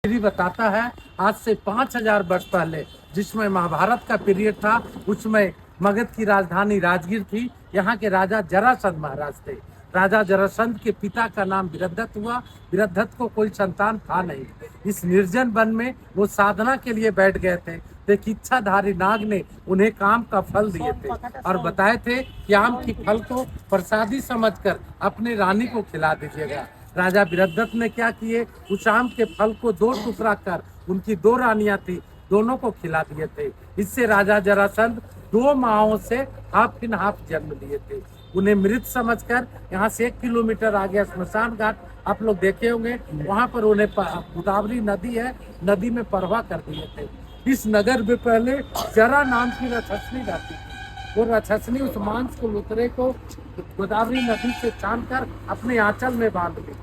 भी बताता है आज से 5000 वर्ष पहले जिसमें महाभारत का पीरियड था, उसमें मगध की राजधानी राजगीर थी। यहाँ के राजा जरासंध महाराज थे। राजा जरासंध के पिता का नाम वीरदत्त हुआ। वीरदत्त को कोई संतान था नहीं। इस निर्जन वन में वो साधना के लिए बैठ गए थे। एक इच्छाधारी नाग ने उन्हें काम का फल दिए थे और बताए थे कि आम की फल को प्रसादी समझकर अपने रानी को खिला दीजिएगा। राजा वीरदत्त ने क्या किए, उस आम के फल को 2 टुकड़ा कर उनकी 2 रानियां थी, दोनों को खिला दिए थे। इससे राजा जरासंध 2 माहों से हाफ इन हाफ जन्म लिए थे। उन्हें मृत समझकर यहाँ से 1 किलोमीटर आगे स्मशान घाट आप लोग देखे होंगे, वहां पर उन्हें गोदावरी नदी है, नदी में परवा कर दिए थे। इस नगर में पहले जरा नाम की राक्षसनी रहती थी। वो राक्षसनी उस मांस को लुतरे को गोदावरी नदी से छान कर अपने आंचल में बांध ली।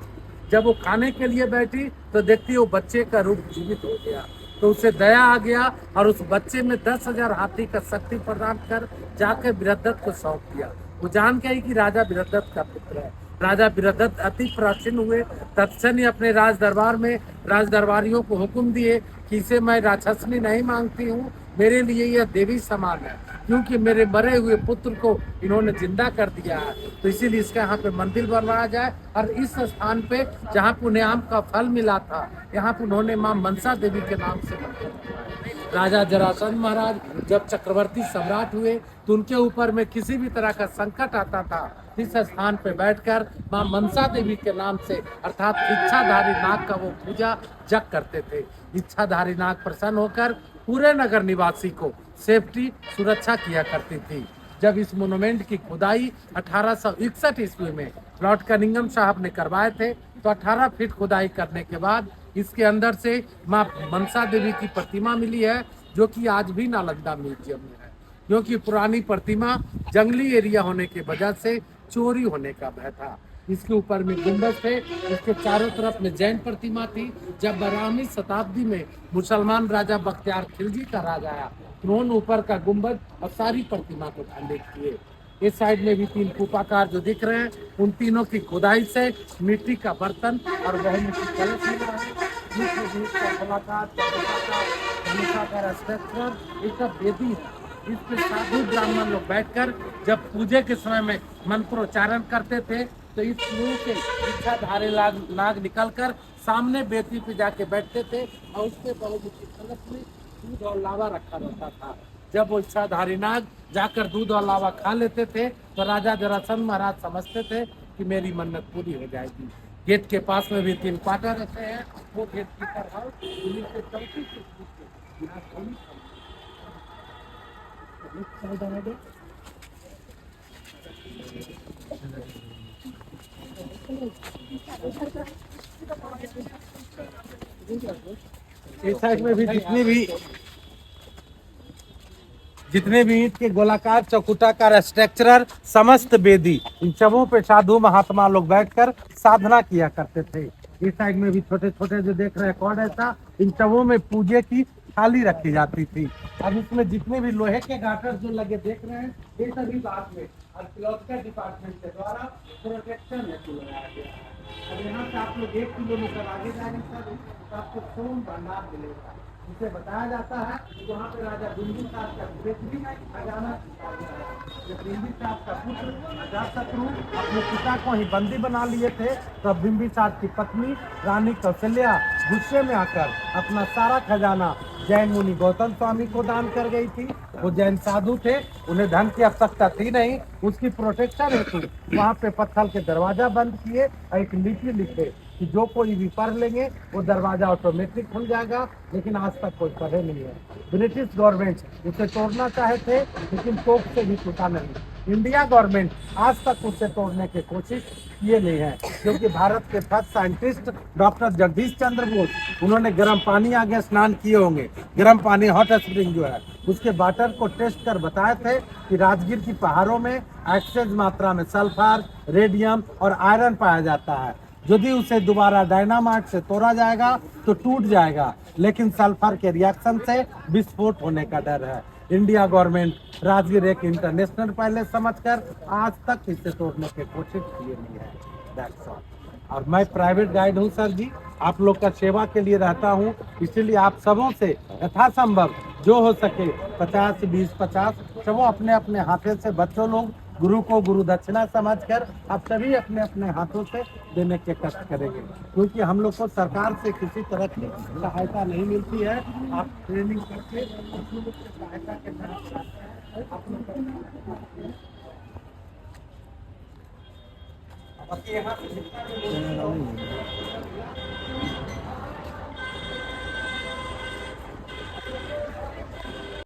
जब वो खाने के लिए बैठी तो देखती वो बच्चे का रूप जीवित हो गया, तो उसे दया आ गया और उस बच्चे में 10,000 हाथी का शक्ति प्रदान कर जाकर वीरदत्त को सौंप दिया। वो जान गई कि राजा वीरदत्त का पुत्र है। राजा वीरदत्त अति प्राचीन हुए। तत्क्षण अपने राज दरबार में राज दरबारियों को हुक्म दिए कि इसे मैं राक्षसनी नहीं मांगती हूँ, मेरे लिए यह देवी समान है, क्योंकि मेरे मरे हुए पुत्र को इन्होंने जिंदा कर दिया है, तो इसीलिए इसका यहाँ पे मंदिर बनवाया जाए। और इस स्थान पे जहाँ पे उन्हें आम का फल मिला था, यहाँ पे उन्होंने माँ मनसा देवी के नाम से मंदिर बनवाया। राजा जरासंध महाराज जब चक्रवर्ती सम्राट हुए तो उनके ऊपर में किसी भी तरह का संकट आता था, इस स्थान पे बैठकर माँ मनसा देवी के नाम से अर्थात इच्छाधारी नाग का वो पूजा जग करते थे। इच्छाधारी नाग प्रसन्न होकर पूरे नगर निवासी को सेफ्टी सुरक्षा किया करती थी। जब इस मोनुमेंट की खुदाई 1861 ईस्वी में लॉर्ड कनिंघम साहब ने करवाए थे, तो 18 फीट खुदाई करने के बाद इसके अंदर से माँ मनसा देवी की प्रतिमा मिली है, जो कि आज भी नालंदा म्यूजियम में है। क्योंकि पुरानी प्रतिमा जंगली एरिया होने की वजह से चोरी होने का भय था। इसके ऊपर में गुंबद थे, इसके चारों तरफ में जैन प्रतिमा थी। जब 12वीं शताब्दी में मुसलमान राजा बख्तियार खिलजी का राज आया, उन्होंने ऊपर का गुंबद और सारी प्रतिमा को खंडित किए। इस साइड में भी 3 कूपाकार जो दिख रहे हैं, उन तीनों की खुदाई से मिट्टी का बर्तन और बहुमुखी कलश मिला है। वेदी है। इस पे साधु ब्राह्मण लोग बैठकर जब पूजे के समय में मंत्रोच्चारण करते थे, तो इस मुंह के इच्छाधारी नाग निकलकर सामने बेदी पे जाके बैठते थे और उसके बहुमुखी कलश में दूध और लावा रखा रहता था। जब वो इच्छाधारी नाग जाकर दूध और लावा खा लेते थे, तो राजा जरासंध महाराज समझते थे कि मेरी मन्नत पूरी हो जाएगी। गेट के पास में भी 3 क्वार्टर रखे हैं। वो गेट की तरह इस साइड में भी जितने भी ईंट के गोलाकार चौकुटाकार स्ट्रक्चरर समस्त वेदी, इन सबों पे साधु महात्मा लोग बैठकर साधना किया करते थे। इस साइड में भी छोटे छोटे जो देख रहे हैं कॉर्ड ऐसा, इन सबों में पूजे की थाली रखी जाती थी। अब इसमें जितने भी लोहे के गाटर जो लगे देख रहे हैं, ये सभी बाद में आर्कियोलॉजिकल डिपार्टमेंट के द्वारा प्रोटेक्शन हेतु लगाया गया है। अब यहाँ से आप लोग 1 किलोमीटर आगे जाएंगे तो आपको सोन भंडार मिलेगा। इसे बताया जाता है कि वहाँ पे राजा बिंबिसार का बेहतरीन खजाना छिपा गया है। जब बिंबिसार का पुत्र अजातशत्रु अपने पिता को ही बंदी बना लिए थे, तब बिंबिसार की पत्नी रानी कौशल्या गुस्से में आकर अपना सारा खजाना जैन मुनि गौतम स्वामी को दान कर गई थी। वो जैन साधु थे, उन्हें धन की आवश्यकता थी नहीं। उसकी प्रोटेक्शन हेतु वहाँ पे पत्थर के दरवाजा बंद किए और एक लिपि लिखे कि जो कोई भी पढ़ लेंगे वो दरवाजा ऑटोमेटिक खुल जाएगा, लेकिन आज तक कोई पढ़े नहीं है। ब्रिटिश गवर्नमेंट उसे तोड़ना चाहे थे, लेकिन तोप से भी टूटा नहीं। इंडिया गवर्नमेंट आज तक उसे तोड़ने की कोशिश किए नहीं है, क्योंकि भारत के first scientist doctor Jagdish Chandra Bose, उन्होंने गर्म पानी आगे स्नान किए होंगे। गर्म पानी हॉट स्प्रिंग जो है, उसके वाटर को टेस्ट कर बताए थे कि राजगीर की पहाड़ों में एक्सेस मात्रा में सल्फर, रेडियम और आयरन पाया जाता है। यदि उसे दोबारा डायनामाइट से तोड़ा जाएगा तो टूट जाएगा, लेकिन सल्फर के रिएक्शन से विस्फोट होने का डर है। इंडिया गवर्नमेंट राजगीर एक इंटरनेशनल पैलेस समझकर आज तक इसे तोड़ने की कोशिश किए नहीं है। That's all. और मैं प्राइवेट गाइड हूँ सर जी, आप लोग का सेवा के लिए रहता हूँ, इसीलिए आप सबों से यथासंभव जो हो सके 50, 20, 50 सबों अपने अपने हाथे से, बच्चों लोग गुरु को गुरु दक्षिणा समझकर आप सभी अपने अपने हाथों से देने के कष्ट करेंगे, क्योंकि हम लोग को सरकार से किसी तरह की सहायता नहीं मिलती है। आप ट्रेनिंग करके आप लोगों की सहायता के साथ आप लोग बाकी यहाँ से जितना भी लोग